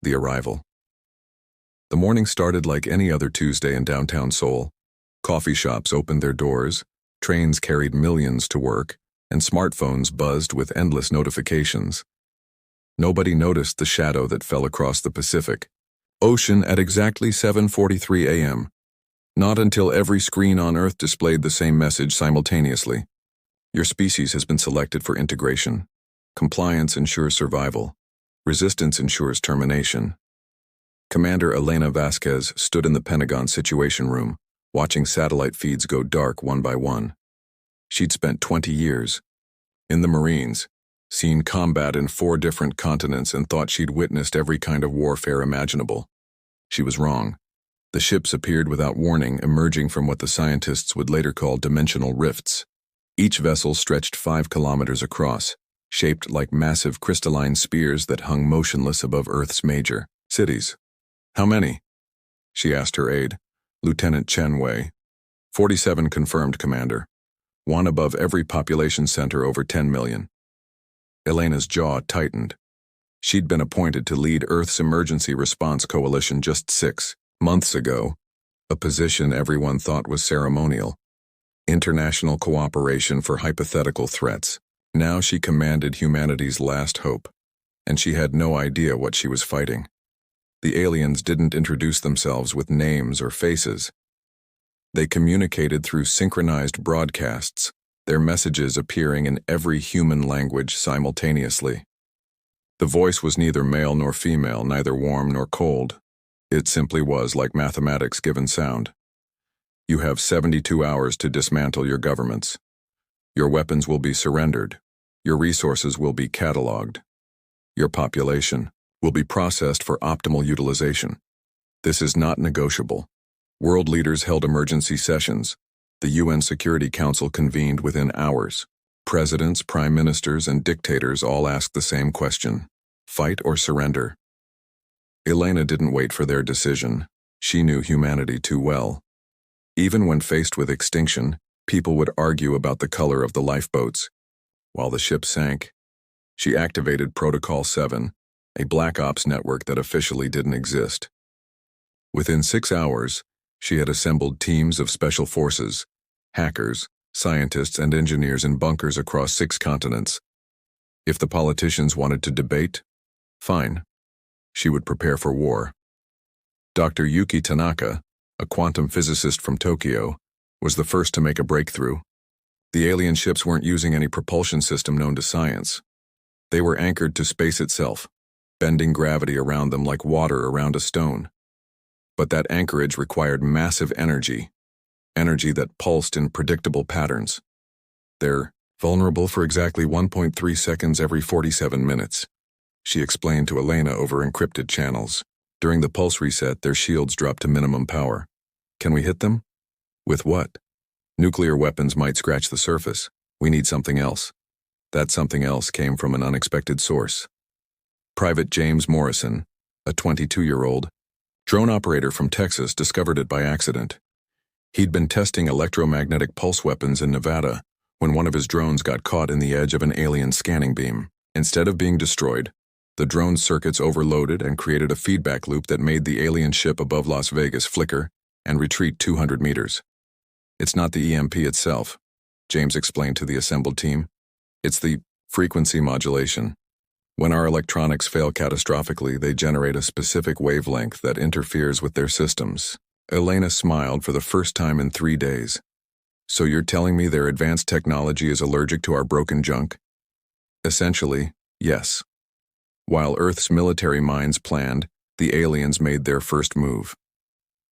The arrival. The morning started like any other Tuesday in downtown Seoul. Coffee shops opened their doors, trains carried millions to work, and smartphones buzzed with endless notifications. Nobody noticed the shadow that fell across the Pacific Ocean at exactly 7:43 a.m. Not until every screen on Earth displayed the same message simultaneously. Your species has been selected for integration. Compliance ensures survival. Resistance ensures termination. Commander Elena Vasquez stood in the Pentagon Situation Room, watching satellite feeds go dark one by one. She'd spent 20 years in the Marines, seen combat in 4 different continents, and thought she'd witnessed every kind of warfare imaginable. She was wrong. The ships appeared without warning, emerging from what the scientists would later call dimensional rifts. Each vessel stretched 5 kilometers across, shaped like massive crystalline spears that hung motionless above Earth's major cities. "How many?" she asked her aide, Lieutenant Chen Wei. 47 confirmed, Commander. One above every population center over 10 million. Elena's jaw tightened. She'd been appointed to lead Earth's emergency response coalition just 6 months ago, a position everyone thought was ceremonial. International cooperation for hypothetical threats. Now she commanded humanity's last hope, and she had no idea what she was fighting. The aliens didn't introduce themselves with names or faces. They communicated through synchronized broadcasts, their messages appearing in every human language simultaneously. The voice was neither male nor female, neither warm nor cold. It simply was like mathematics given sound. You have 72 hours to dismantle your governments. Your weapons will be surrendered. Your resources will be cataloged. Your population will be processed for optimal utilization. This is not negotiable. World leaders held emergency sessions. The UN Security Council convened within hours. Presidents, prime ministers, and dictators all asked the same question: fight or surrender? Elena didn't wait for their decision. She knew humanity too well. Even when faced with extinction, people would argue about the color of the lifeboats. While the ship sank, she activated Protocol 7, a black ops network that officially didn't exist. Within 6 hours, she had assembled teams of special forces, hackers, scientists, and engineers in bunkers across 6 continents. If the politicians wanted to debate, fine. She would prepare for war. Dr. Yuki Tanaka, a quantum physicist from Tokyo, was the first to make a breakthrough. The alien ships weren't using any propulsion system known to science. They were anchored to space itself, bending gravity around them like water around a stone. But that anchorage required massive energy that pulsed in predictable patterns. They're vulnerable for exactly 1.3 seconds every 47 minutes, she explained to Elena over encrypted channels. During the pulse reset, their shields dropped to minimum power. Can we hit them? With what? Nuclear weapons might scratch the surface. We need something else. That something else came from an unexpected source. Private James Morrison, a 22-year-old drone operator from Texas, discovered it by accident. He'd been testing electromagnetic pulse weapons in Nevada when one of his drones got caught in the edge of an alien scanning beam. Instead of being destroyed, the drone's circuits overloaded and created a feedback loop that made the alien ship above Las Vegas flicker and retreat 200 meters. It's not the EMP itself, James explained to the assembled team. It's the frequency modulation. When our electronics fail catastrophically, they generate a specific wavelength that interferes with their systems. Elena smiled for the first time in 3 days. So you're telling me their advanced technology is allergic to our broken junk? Essentially, yes. While Earth's military minds planned, the aliens made their first move.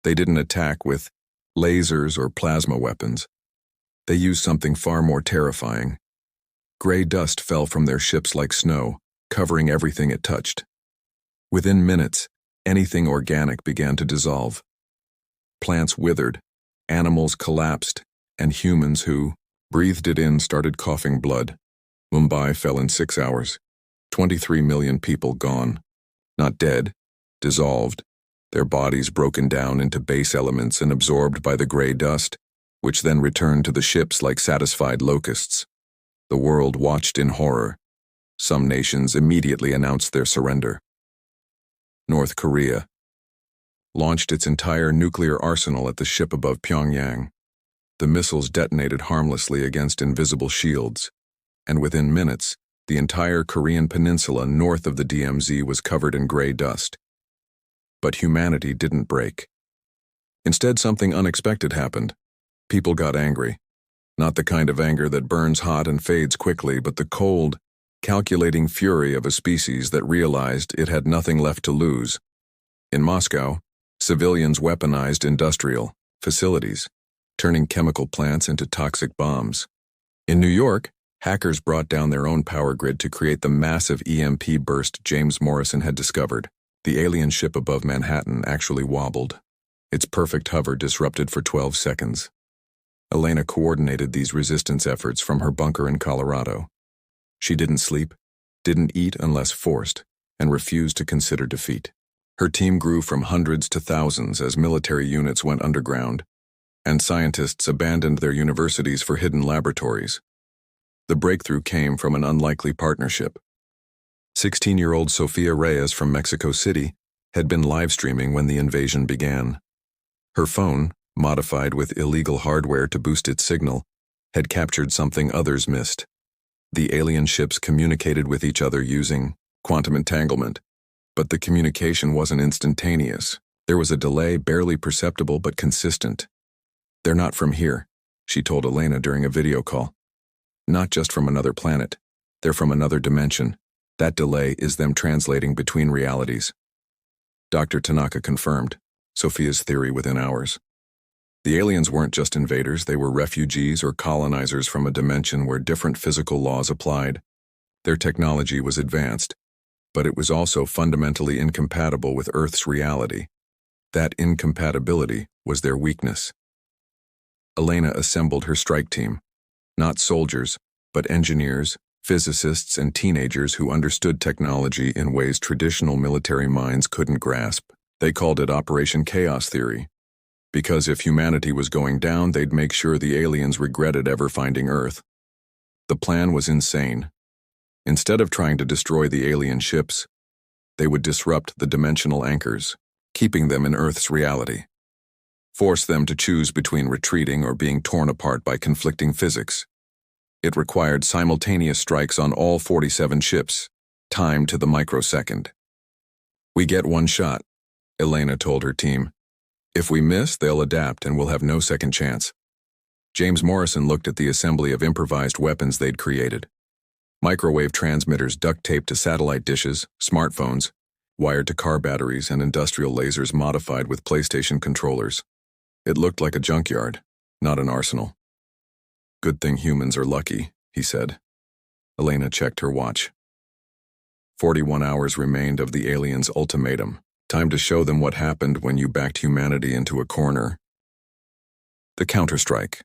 They didn't attack with lasers or plasma weapons. They used something far more terrifying. Gray dust fell from their ships like snow, covering everything it touched. Within minutes, anything organic began to dissolve. Plants withered, animals collapsed, and humans who breathed it in started coughing blood. Mumbai fell in 6 hours. 23 million people gone. Not dead, dissolved, their bodies broken down into base elements and absorbed by the gray dust, which then returned to the ships like satisfied locusts. The world watched in horror. Some nations immediately announced their surrender. North Korea, launched its entire nuclear arsenal at the ship above Pyongyang. The missiles detonated harmlessly against invisible shields, and within minutes, the entire Korean peninsula north of the DMZ was covered in gray dust. But humanity didn't break. Instead, something unexpected happened. People got angry. Not the kind of anger that burns hot and fades quickly, but the cold, calculating fury of a species that realized it had nothing left to lose. In Moscow, civilians weaponized industrial facilities, turning chemical plants into toxic bombs. In New York, hackers brought down their own power grid to create the massive EMP burst James Morrison had discovered. The alien ship above Manhattan actually wobbled. Its perfect hover disrupted for 12 seconds. Elena coordinated these resistance efforts from her bunker in Colorado. She didn't sleep, didn't eat unless forced, and refused to consider defeat. Her team grew from hundreds to thousands as military units went underground, and scientists abandoned their universities for hidden laboratories. The breakthrough came from an unlikely partnership. 16-year-old Sofia Reyes from Mexico City had been live-streaming when the invasion began. Her phone, modified with illegal hardware to boost its signal, had captured something others missed. The alien ships communicated with each other using quantum entanglement, but the communication wasn't instantaneous. There was a delay barely perceptible but consistent. "They're not from here," she told Elena during a video call. "Not just from another planet. They're from another dimension. That delay is them translating between realities." Dr. Tanaka confirmed Sophia's theory within hours. The aliens weren't just invaders, they were refugees or colonizers from a dimension where different physical laws applied. Their technology was advanced, but it was also fundamentally incompatible with Earth's reality. That incompatibility was their weakness. Elena assembled her strike team. Not soldiers, but engineers, physicists, and teenagers who understood technology in ways traditional military minds couldn't grasp. They called it Operation Chaos Theory, because if humanity was going down, they'd make sure the aliens regretted ever finding Earth. The plan was insane. Instead of trying to destroy the alien ships, they would disrupt the dimensional anchors, keeping them in Earth's reality. Force them to choose between retreating or being torn apart by conflicting physics. It required simultaneous strikes on all 47 ships, timed to the microsecond. "We get one shot," Elena told her team. "If we miss, they'll adapt and we'll have no second chance." James Morrison looked at the assembly of improvised weapons they'd created. Microwave transmitters duct-taped to satellite dishes, smartphones, wired to car batteries, and industrial lasers modified with PlayStation controllers. It looked like a junkyard, not an arsenal. "Good thing humans are lucky," he said. Elena checked her watch. 41 hours remained of the aliens' ultimatum. Time to show them what happened when you backed humanity into a corner. The counterstrike.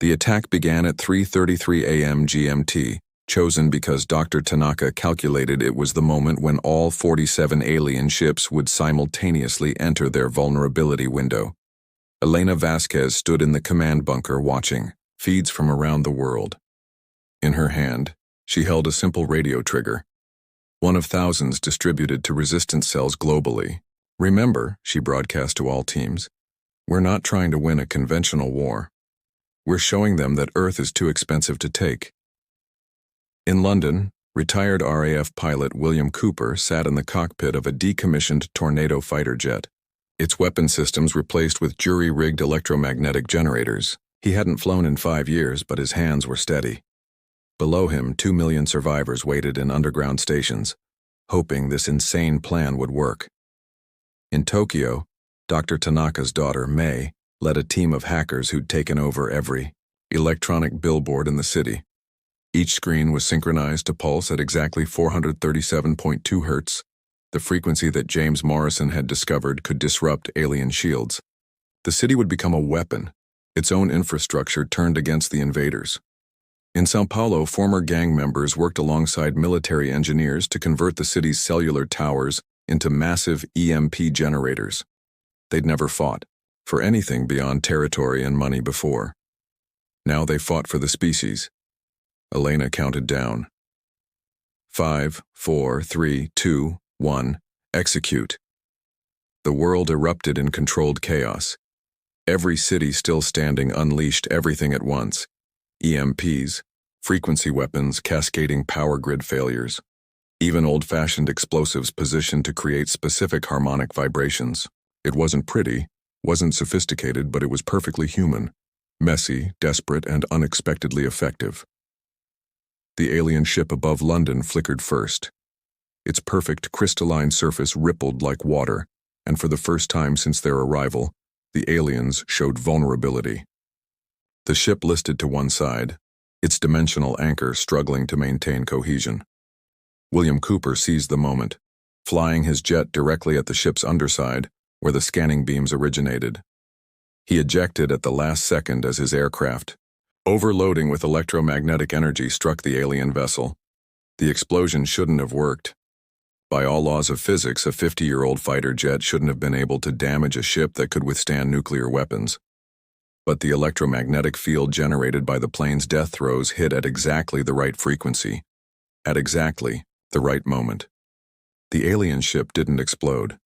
The attack began at 3:33 a.m. GMT, chosen because Dr. Tanaka calculated it was the moment when all 47 alien ships would simultaneously enter their vulnerability window. Elena Vasquez stood in the command bunker watching feeds from around the world. In her hand, she held a simple radio trigger, one of thousands distributed to resistance cells globally. "Remember," she broadcast to all teams, "we're not trying to win a conventional war. We're showing them that Earth is too expensive to take." In London, retired RAF pilot William Cooper sat in the cockpit of a decommissioned Tornado fighter jet, its weapon systems replaced with jury-rigged electromagnetic generators. He hadn't flown in 5 years, but his hands were steady. Below him, 2 million survivors waited in underground stations, hoping this insane plan would work. In Tokyo, Dr. Tanaka's daughter, May, led a team of hackers who'd taken over every electronic billboard in the city. Each screen was synchronized to pulse at exactly 437.2 hertz, the frequency that James Morrison had discovered could disrupt alien shields. The city would become a weapon, its own infrastructure turned against the invaders. In São Paulo, former gang members worked alongside military engineers to convert the city's cellular towers into massive EMP generators. They'd never fought for anything beyond territory and money before. Now they fought for the species. Elena counted down. 5, 4, 3, 2, 1, execute. The world erupted in controlled chaos. Every city still standing unleashed everything at once. EMPs, frequency weapons, cascading power grid failures. Even old-fashioned explosives positioned to create specific harmonic vibrations. It wasn't pretty, wasn't sophisticated, but it was perfectly human. Messy, desperate, and unexpectedly effective. The alien ship above London flickered first. Its perfect crystalline surface rippled like water, and for the first time since their arrival, the aliens showed vulnerability. The ship listed to one side, its dimensional anchor struggling to maintain cohesion. William Cooper seized the moment, flying his jet directly at the ship's underside, where the scanning beams originated. He ejected at the last second as his aircraft, overloading with electromagnetic energy, struck the alien vessel. The explosion shouldn't have worked. By all laws of physics, a 50-year-old fighter jet shouldn't have been able to damage a ship that could withstand nuclear weapons. But the electromagnetic field generated by the plane's death throes hit at exactly the right frequency, at exactly the right moment. The alien ship didn't explode.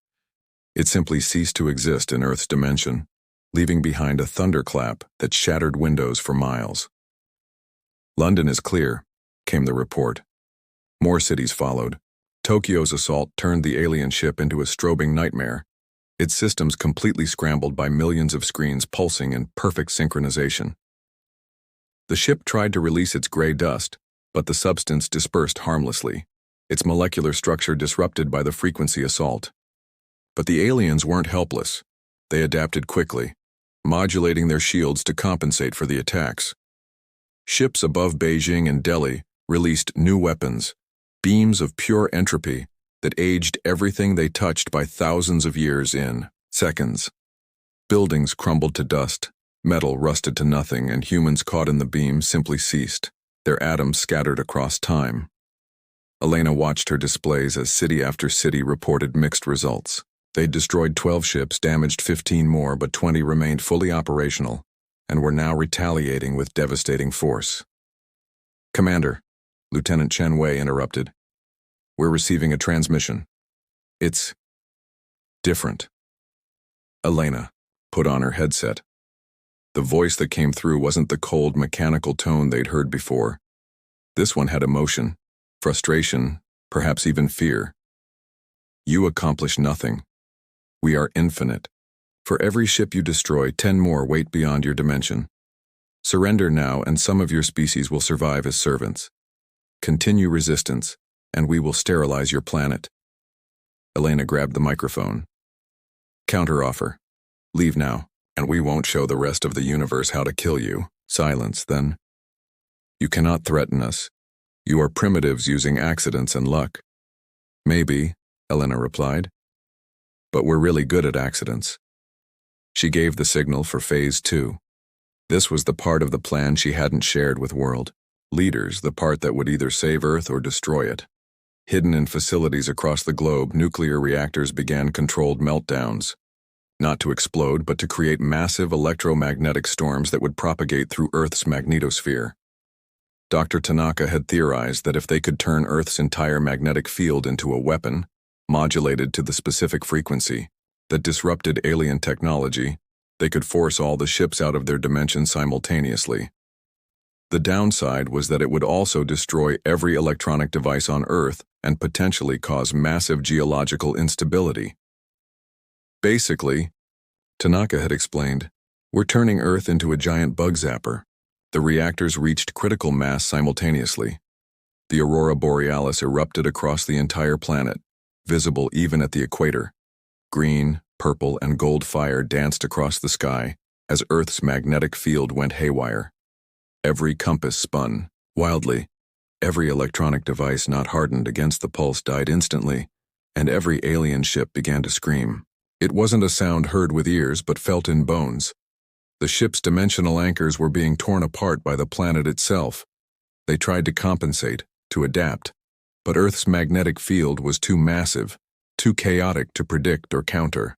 It simply ceased to exist in Earth's dimension, leaving behind a thunderclap that shattered windows for miles. "London is clear," came the report. More cities followed. Tokyo's assault turned the alien ship into a strobing nightmare, its systems completely scrambled by millions of screens pulsing in perfect synchronization. The ship tried to release its gray dust, but the substance dispersed harmlessly, its molecular structure disrupted by the frequency assault. But the aliens weren't helpless. They adapted quickly, modulating their shields to compensate for the attacks. Ships above Beijing and Delhi released new weapons, beams of pure entropy that aged everything they touched by thousands of years in seconds. Buildings crumbled to dust, metal rusted to nothing, and humans caught in the beam simply ceased, their atoms scattered across time. Elena watched her displays as city after city reported mixed results. They'd destroyed 12 ships, damaged 15 more, but 20 remained fully operational and were now retaliating with devastating force. "Commander," Lieutenant Chen Wei interrupted. "We're receiving a transmission. It's different." Elena put on her headset. The voice that came through wasn't the cold, mechanical tone they'd heard before. This one had emotion, frustration, perhaps even fear. "You accomplish nothing. We are infinite. For every ship you destroy, 10 more wait beyond your dimension. Surrender now, and some of your species will survive as servants. Continue resistance, and we will sterilize your planet." Elena grabbed the microphone. "Counteroffer. Leave now, and we won't show the rest of the universe how to kill you." Silence, then. "You cannot threaten us. You are primitives using accidents and luck." "Maybe," Elena replied. "But we're really good at accidents." She gave the signal for Phase 2. This was the part of the plan she hadn't shared with world leaders, the part that would either save Earth or destroy it. Hidden in facilities across the globe, nuclear reactors began controlled meltdowns. Not to explode, but to create massive electromagnetic storms that would propagate through Earth's magnetosphere. Dr. Tanaka had theorized that if they could turn Earth's entire magnetic field into a weapon, modulated to the specific frequency, that disrupted alien technology, they could force all the ships out of their dimension simultaneously. The downside was that it would also destroy every electronic device on Earth and potentially cause massive geological instability. Basically, Tanaka had explained, we're turning Earth into a giant bug zapper. The reactors reached critical mass simultaneously. The aurora borealis erupted across the entire planet, visible even at the equator. Green, purple, and gold fire danced across the sky as Earth's magnetic field went haywire. Every compass spun wildly. Every electronic device not hardened against the pulse died instantly, and every alien ship began to scream. It wasn't a sound heard with ears but felt in bones. The ship's dimensional anchors were being torn apart by the planet itself. They tried to compensate, to adapt, but Earth's magnetic field was too massive, too chaotic to predict or counter.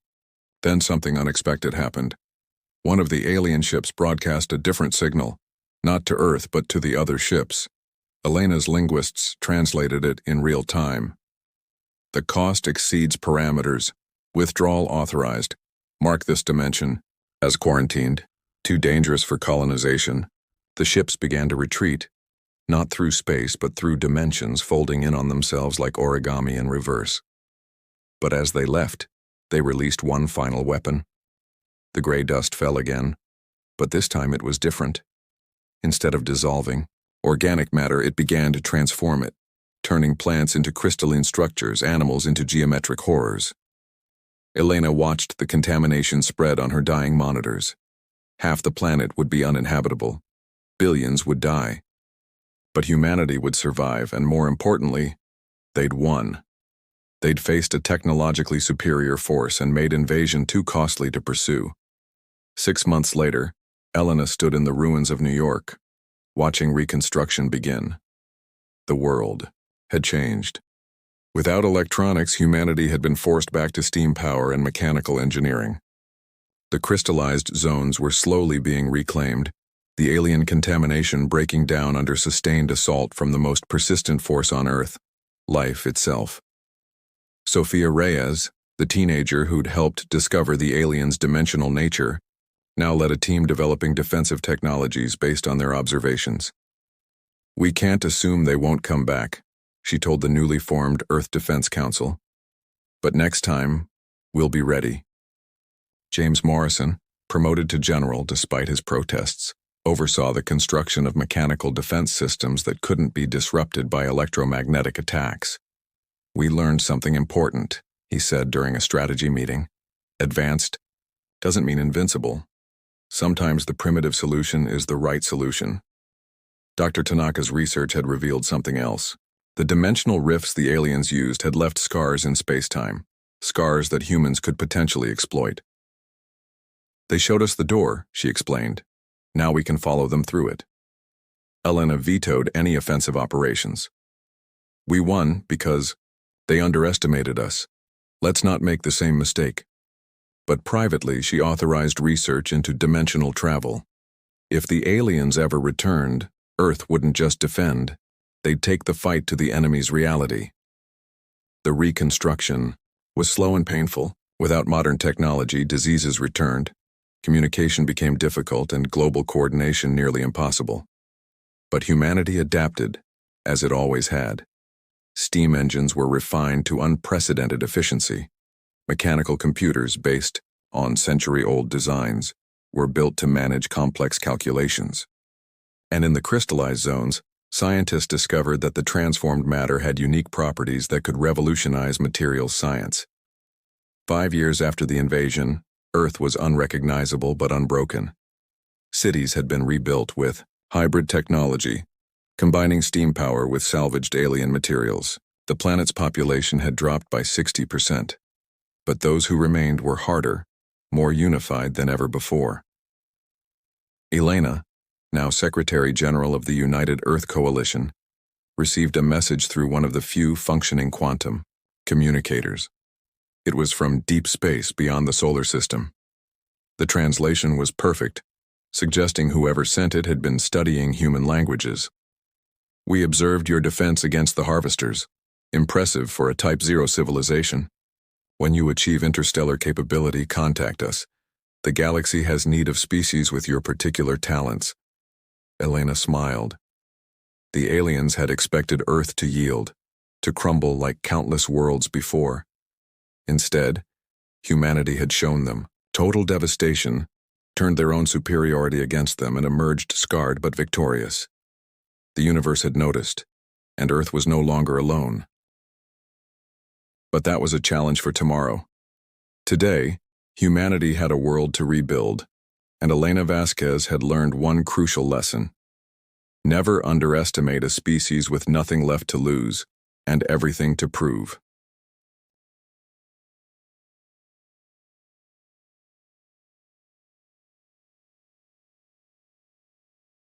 Then something unexpected happened. One of the alien ships broadcast a different signal, not to Earth but to the other ships. Elena's linguists translated it in real time. "The cost exceeds parameters. Withdrawal authorized. Mark this dimension as quarantined. Too dangerous for colonization. The ships began to retreat, not through space but through dimensions folding in on themselves like origami in reverse. But as they left, they released one final weapon. The gray dust fell again, but this time it was different. Instead of dissolving organic matter, it began to transform it, turning plants into crystalline structures, animals into geometric horrors. Elena watched the contamination spread on her dying monitors. Half the planet would be uninhabitable. Billions would die. But humanity would survive, and more importantly, they'd won. They'd faced a technologically superior force and made invasion too costly to pursue. 6 months later, Elena stood in the ruins of New York, watching reconstruction begin. The world had changed. Without electronics, humanity had been forced back to steam power and mechanical engineering. The crystallized zones were slowly being reclaimed, the alien contamination breaking down under sustained assault from the most persistent force on Earth, life itself. Sophia Reyes, the teenager who'd helped discover the aliens' dimensional nature, now led a team developing defensive technologies based on their observations. "We can't assume they won't come back," she told the newly formed Earth Defense Council. "But next time, we'll be ready." James Morrison, promoted to general despite his protests, oversaw the construction of mechanical defense systems that couldn't be disrupted by electromagnetic attacks. "We learned something important," he said during a strategy meeting. "Advanced doesn't mean invincible. Sometimes the primitive solution is the right solution." Dr. Tanaka's research had revealed something else. The dimensional rifts the aliens used had left scars in space-time, scars that humans could potentially exploit. "They showed us the door," she explained. "Now we can follow them through it." Elena vetoed any offensive operations. "We won because they underestimated us. Let's not make the same mistake." But privately, she authorized research into dimensional travel. If the aliens ever returned, Earth wouldn't just defend, they'd take the fight to the enemy's reality. The reconstruction was slow and painful. Without modern technology, diseases returned, communication became difficult, and global coordination nearly impossible. But humanity adapted, as it always had. Steam engines were refined to unprecedented efficiency. Mechanical computers based on century-old designs were built to manage complex calculations. And in the crystallized zones, scientists discovered that the transformed matter had unique properties that could revolutionize materials science. 5 years after the invasion, Earth was unrecognizable but unbroken. Cities had been rebuilt with hybrid technology, combining steam power with salvaged alien materials. The planet's population had dropped by 60%. But those who remained were harder, more unified than ever before. Elena, now Secretary General of the United Earth Coalition, received a message through one of the few functioning quantum communicators. It was from deep space beyond the solar system. The translation was perfect, suggesting whoever sent it had been studying human languages. "We observed your defense against the harvesters. Impressive for a Type 0 civilization. When you achieve interstellar capability, contact us. The galaxy has need of species with your particular talents." Elena smiled. The aliens had expected Earth to yield, to crumble like countless worlds before. Instead, humanity had shown them total devastation, turned their own superiority against them, and emerged scarred but victorious. The universe had noticed, and Earth was no longer alone. But that was a challenge for tomorrow. Today, humanity had a world to rebuild, and Elena Vasquez had learned one crucial lesson. Never underestimate a species with nothing left to lose and everything to prove.